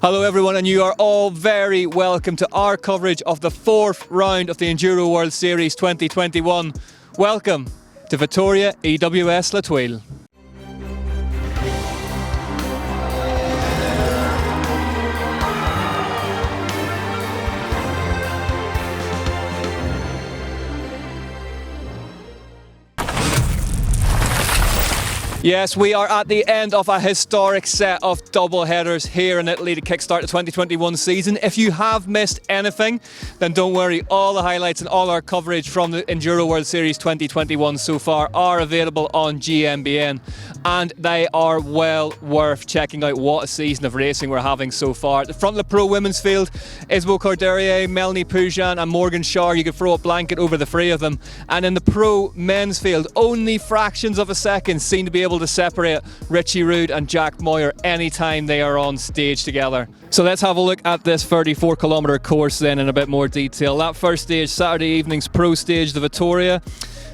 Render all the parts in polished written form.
Hello everyone, and you are all very welcome to our coverage of the fourth round of the Enduro World Series 2021. Welcome to Vittoria EWS La Thuile. Yes, we are at the end of a historic set of double headers here in Italy to kickstart the 2021 season. If you have missed anything, then don't worry. All the highlights and all our coverage from the Enduro World Series 2021 so far are available on GMBN, and they are well worth checking out. What a season of racing we're having so far. At the front of the pro women's field, Isabelle Corderie, Melanie Pujan and Morgan Shaw. You could throw a blanket over the three of them. And in the pro men's field, only fractions of a second seem to be able to separate Richie Rude and Jack Moir anytime they are on stage together. So let's have a look at this 34-kilometre course then in a bit more detail. That first stage, Saturday evening's pro stage, the Vittoria.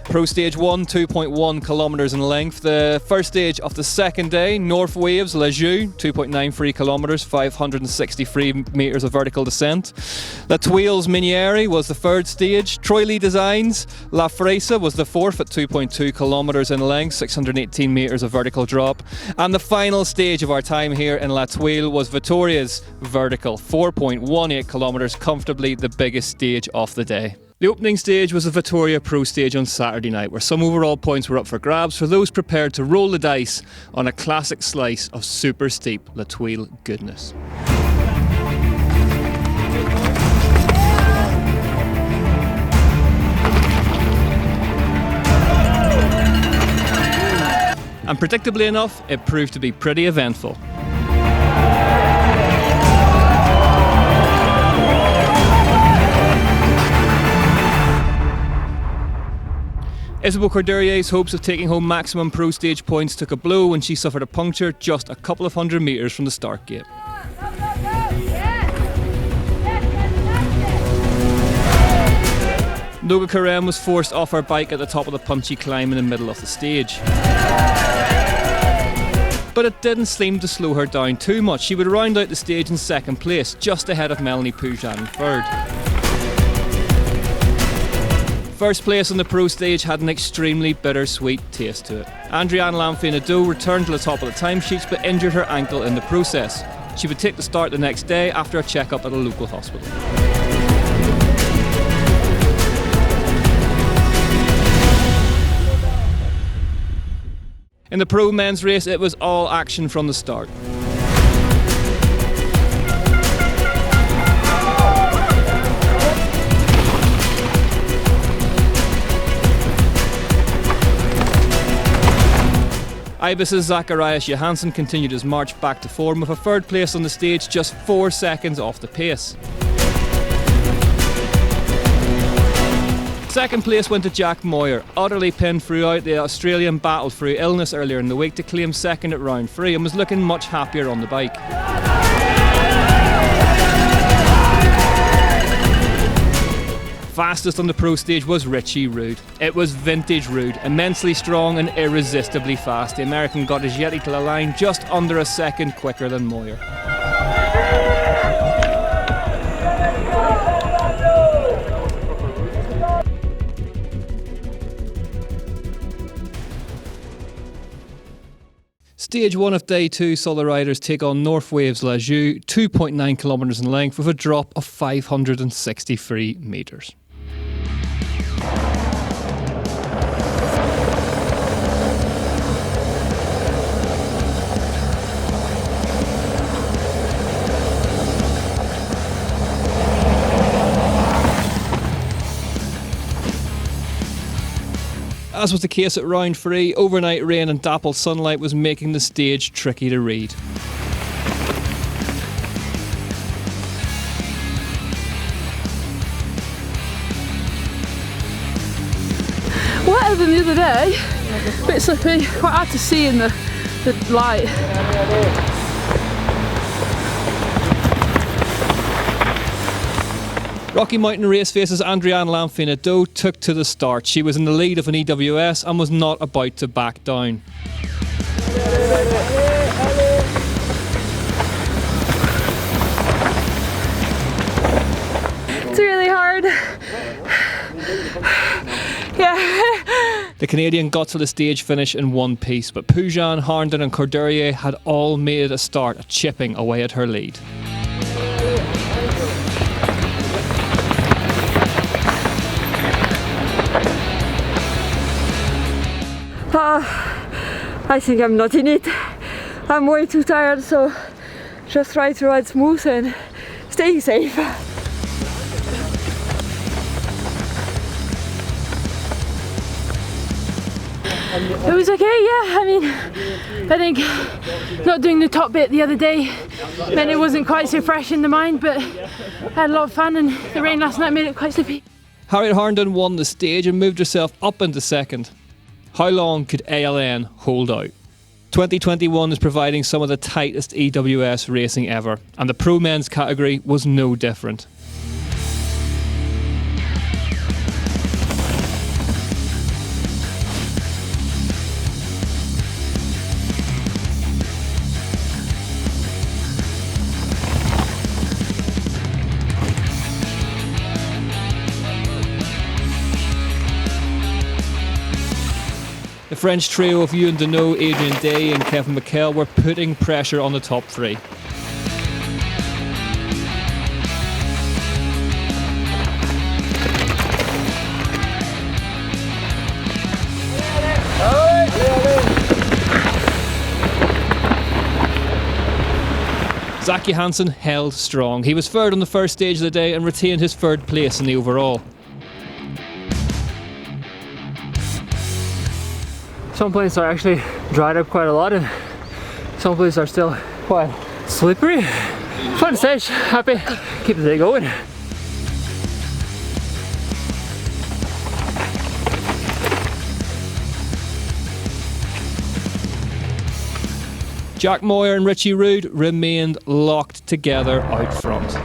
Pro stage 1, 2.1 kilometres in length. The first stage of the second day, North Waves La Thuile, 2.93 kilometres, 563 metres of vertical descent. La Thuile's Minieri was the third stage. Troy Lee Designs La Fresa was the fourth at 2.2 kilometres in length, 618 metres of vertical drop. And the final stage of our time here in La Thuile was Vittoria's vertical, 4.18 kilometres, comfortably the biggest stage of the day. The opening stage was the Vittoria Pro stage on Saturday night, where some overall points were up for grabs for those prepared to roll the dice on a classic slice of super steep La Thuile goodness. And predictably enough, it proved to be pretty eventful. Isabelle Corderier's hopes of taking home maximum pro stage points took a blow when she suffered a puncture just a couple of hundred metres from the start gate. Noga Karem was forced off her bike at the top of the punchy climb in the middle of the stage. But it didn't seem to slow her down too much. She would round out the stage in second place, just ahead of Melanie Pujan in third. First place on the pro stage had an extremely bittersweet taste to it. Andriane Lamphey-Nadeau returned to the top of the timesheets but injured her ankle in the process. She would take the start the next day after a checkup at a local hospital. In the pro men's race, it was all action from the start. Ibis's Zacharias Johansson continued his march back to form with a third place on the stage just 4 seconds off the pace. Second place went to Jack Moir, utterly pinned throughout the Australian battle through illness earlier in the week to claim second at round 3 and was looking much happier on the bike. Fastest on the pro stage was Richie Rude. It was vintage Rude, immensely strong and irresistibly fast. The American got his Yeti to the line just under a second quicker than Moir. Stage 1 of day 2 saw the riders take on North Waves La Thuile, 2.9 kilometres in length with a drop of 563 metres. As was the case at round 3, overnight rain and dappled sunlight was making the stage tricky to read. Wetter than the other day, a bit slippy, quite hard to see in the light. Rocky Mountain race faces Andriane Lamphey-Nadeau took to the start. She was in the lead of an EWS and was not about to back down. Yeah. The Canadian got to the stage finish in one piece, but Pujan, Harnden and Corderie had all made a start at chipping away at her lead. I think I'm not in it. I'm way too tired, so just try to ride smooth and stay safe. It was okay, yeah. I mean, I think not doing the top bit the other day meant it wasn't quite so fresh in the mind, but I had a lot of fun and the rain last night made it quite slippy. Harriet Harnden won the stage and moved herself up into second. How long could ALN hold out? 2021 is providing some of the tightest EWS racing ever, and the pro men's category was no different. The French trio of Ewan Deneau, Adrian Day and Kevin McHale were putting pressure on the top three. Zach Johansson held strong. He was third on the first stage of the day and retained his third place in the overall. Some places are actually dried up quite a lot and some places are still quite slippery. Fun stage, happy, keep the day going. Jack Moir and Richie Rood remained locked together out front.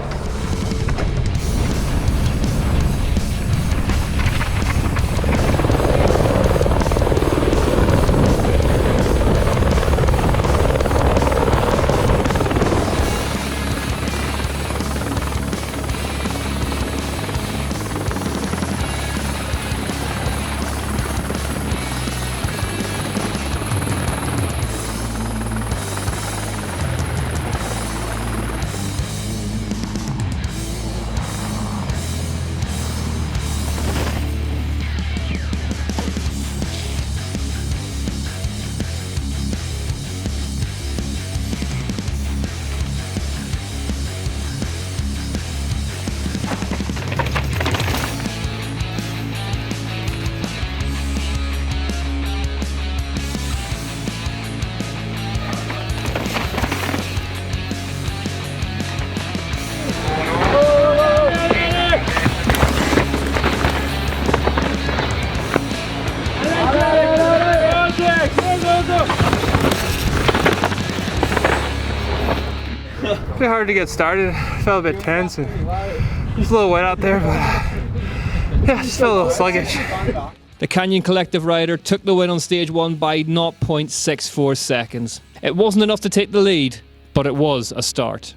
Pretty hard to get started. Felt a bit tense and just a little wet out there, but yeah, just felt a little sluggish. The Canyon Collective rider took the win on stage 1 by 0.64 seconds. It wasn't enough to take the lead, but it was a start.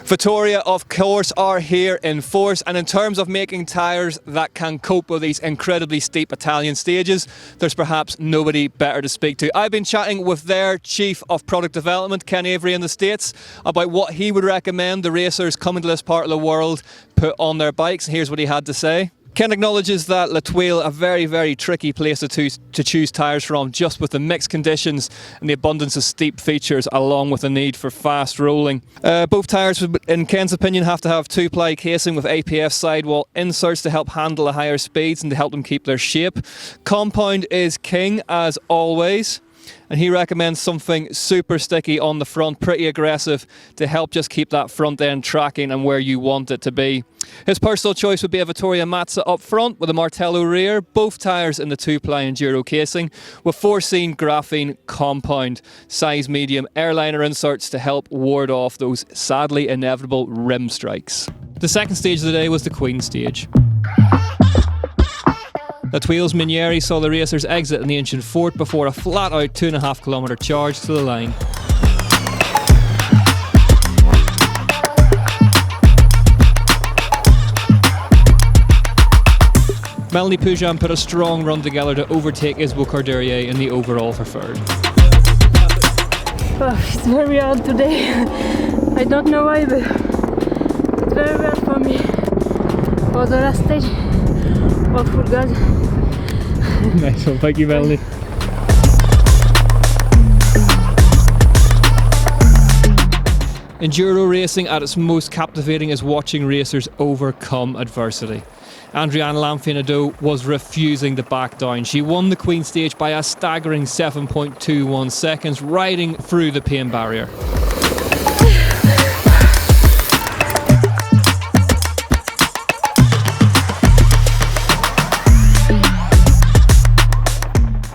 Vittoria, of course, are here in force, and in terms of making tyres that can cope with these incredibly steep Italian stages, there's perhaps nobody better to speak to. I've been chatting with their Chief of Product Development, Ken Avery in the States, about what he would recommend the racers coming to this part of the world put on their bikes. Here's what he had to say. Ken acknowledges that La Thuile, a very, very tricky place to choose tyres from, just with the mixed conditions and the abundance of steep features, along with the need for fast rolling. Both tyres, in Ken's opinion, have to have 2-ply casing with APF sidewall inserts to help handle the higher speeds and to help them keep their shape. Compound is king, as always. And he recommends something super sticky on the front, pretty aggressive, to help just keep that front end tracking and where you want it to be. His personal choice would be a Vittoria Mazza up front with a Martello rear, both tyres in the 2-ply Enduro casing, with 4-scene graphene compound, size medium airliner inserts to help ward off those sadly inevitable rim strikes. The second stage of the day was the Queen stage. La Thuile's Minieri saw the racers exit in the ancient fort before a flat-out 2.5 kilometre charge to the line. Melanie Pujan put a strong run together to overtake Isabelle Courdurier in the overall for third. Oh, it's very hard today. I don't know why, but it's very hard for me. For the last stage, oh full gas. Nice one, thank you, Melanie. Enduro racing at its most captivating is watching racers overcome adversity. Adrienne Lamphey-Nadeau was refusing to back down. She won the Queen stage by a staggering 7.21 seconds, riding through the pain barrier.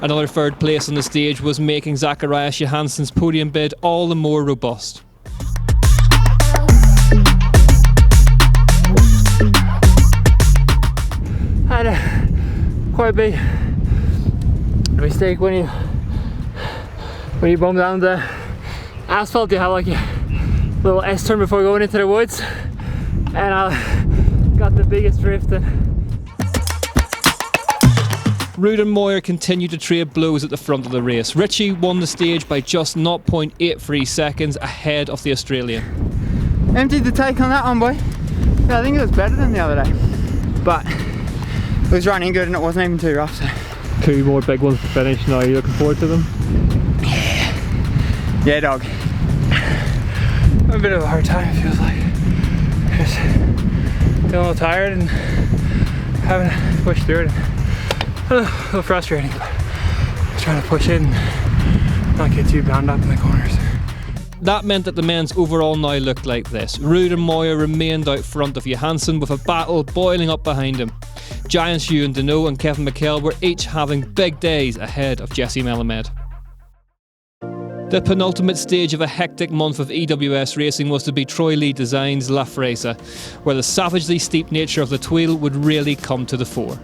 Another third place on the stage was making Zacharias Johansson's podium bid all the more robust. Had a quite big mistake when you bump down the asphalt. You have like a little S-turn before going into the woods, and I got the biggest drift. Ruud and Moir continued to trade blows at the front of the race. Richie won the stage by just 0.83 seconds ahead of the Australian. Emptied the tank on that one, boy. Yeah, I think it was better than the other day, but it was running good and it wasn't even too rough. So. 2 more big ones to finish now. Are you looking forward to them? Yeah, dog. A bit of a hard time, it feels like. Just feeling a little tired and having to push through it. A little frustrating, but just trying to push it and not get too bound up in the corners. That meant that the men's overall now looked like this. Ruud and Moir remained out front of Johansson with a battle boiling up behind him. Giants Ewan Deneau and Kevin McHale were each having big days ahead of Jesse Melamed. The penultimate stage of a hectic month of EWS racing was to be Troy Lee Design's La Thuile, where the savagely steep nature of La Thuile would really come to the fore.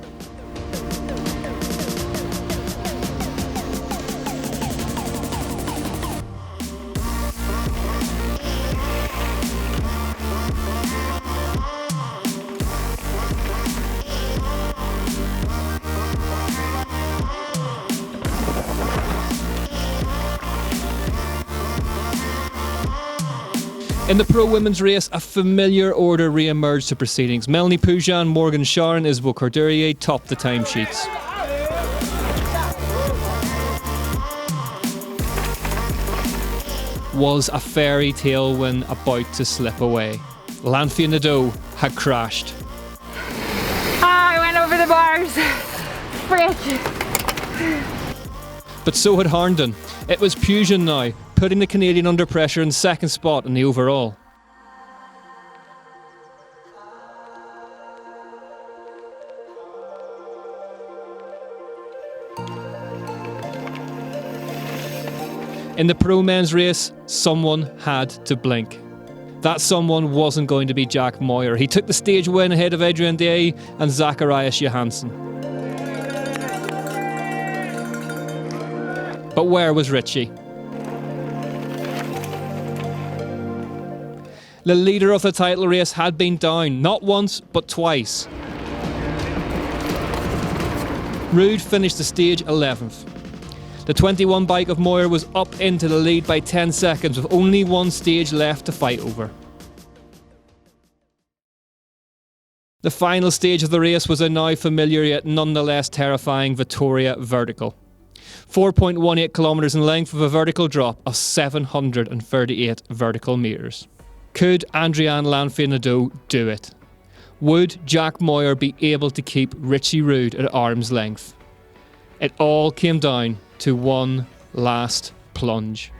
In the pro women's race, a familiar order re-emerged to proceedings. Melanie Pujan, Morgan Schar and Isabelle Courdurier topped the timesheets. Was a fairy tale win about to slip away? Lamphey-Nadeau had crashed. I went over the bars. Frick. But so had Harnden. It was Pujan now, putting the Canadian under pressure in second spot in the overall. In the pro men's race, someone had to blink. That someone wasn't going to be Jack Moir. He took the stage win ahead of Adrian Day and Zacharias Johansson. But where was Richie? The leader of the title race had been down, not once, but twice. Ruud finished the stage 11th. The 21 bike of Moir was up into the lead by 10 seconds with only one stage left to fight over. The final stage of the race was a now familiar yet nonetheless terrifying Vittoria vertical. 4.18 kilometres in length with a vertical drop of 738 vertical metres. Could Adrienne Lamphey-Nadeau do it? Would Jack Moir be able to keep Richie Ruud at arm's length? It all came down to one last plunge.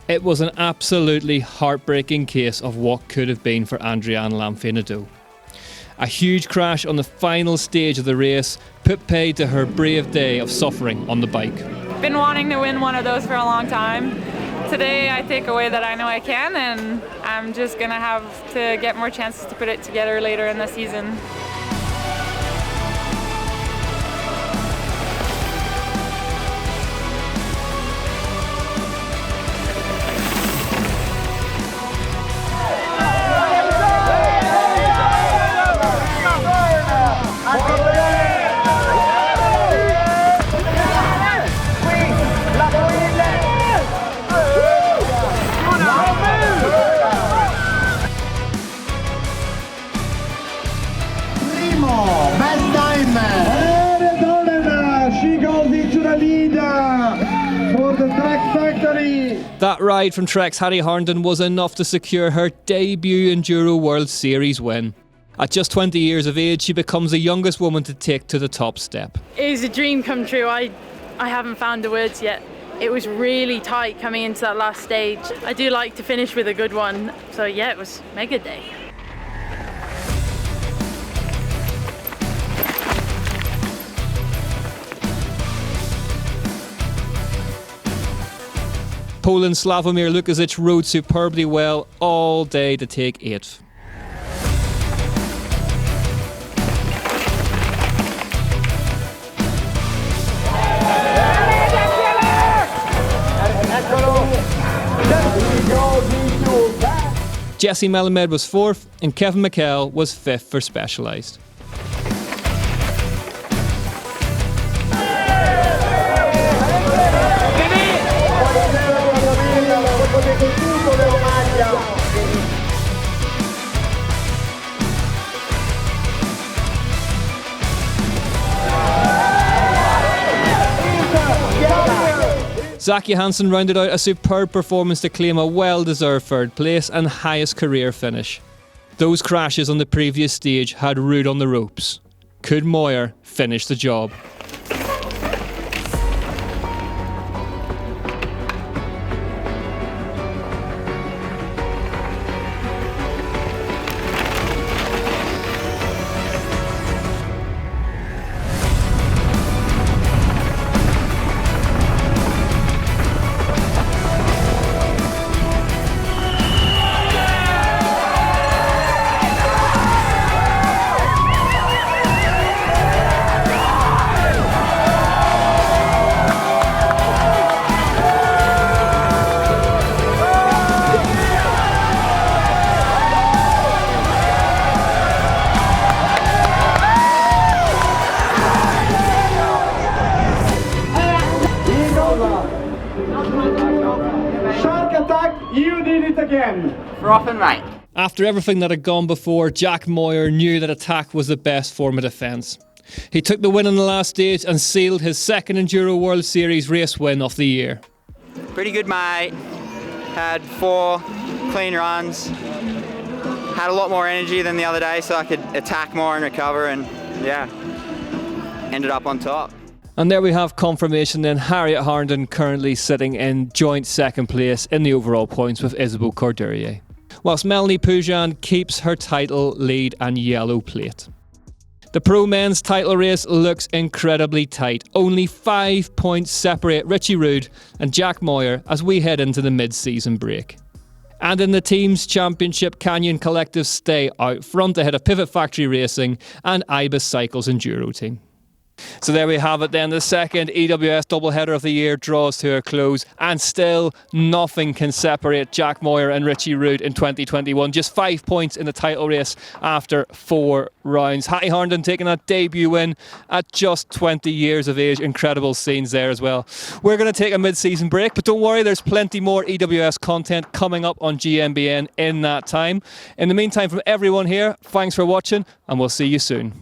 It was an absolutely heartbreaking case of what could have been for Adrienne Lamphey-Nadeau. A huge crash on the final stage of the race put paid to her brave day of suffering on the bike. Been wanting to win one of those for a long time. Today I take away that I know I can, and I'm just going to have to get more chances to put it together later in the season. That ride from Trek's Hattie Harnden was enough to secure her debut Enduro World Series win. At just 20 years of age, she becomes the youngest woman to take to the top step. It was a dream come true. I haven't found the words yet. It was really tight coming into that last stage. I do like to finish with a good one. So yeah, it was mega day. Poland's Sławomir Lukacic rode superbly well all day to take 8th. Jesse Melamed was 4th and Kevin McKell was 5th for Specialised. Zach Johansson rounded out a superb performance to claim a well-deserved 3rd place and highest career finish. Those crashes on the previous stage had Ruud on the ropes. Could Moir finish the job? You did it again. Frothing right. After everything that had gone before, Jack Moir knew that attack was the best form of defence. He took the win on the last stage and sealed his 2nd Enduro World Series race win of the year. Pretty good, mate. Had 4 clean runs. Had a lot more energy than the other day, so I could attack more and recover, and yeah, ended up on top. And there we have confirmation then. Harriet Harnden currently sitting in joint 2nd place in the overall points with Isabelle Courdurier, whilst Melanie Poujan keeps her title lead and yellow plate. The pro men's title race looks incredibly tight. Only 5 points separate Richie Ruud and Jack Moir as we head into the mid-season break. And in the team's championship, Canyon Collective stay out front ahead of Pivot Factory Racing and Ibis Cycles Enduro team. So there we have it then. The 2nd EWS doubleheader of the year draws to a close, and still nothing can separate Jack Moir and Richie Ruud in 2021. Just 5 points in the title race after 4 rounds. Hattie Harnden taking that debut win at just 20 years of age. Incredible scenes there as well. We're going to take a mid-season break, but don't worry, there's plenty more EWS content coming up on GMBN in that time. In the meantime, from everyone here, thanks for watching, and we'll see you soon.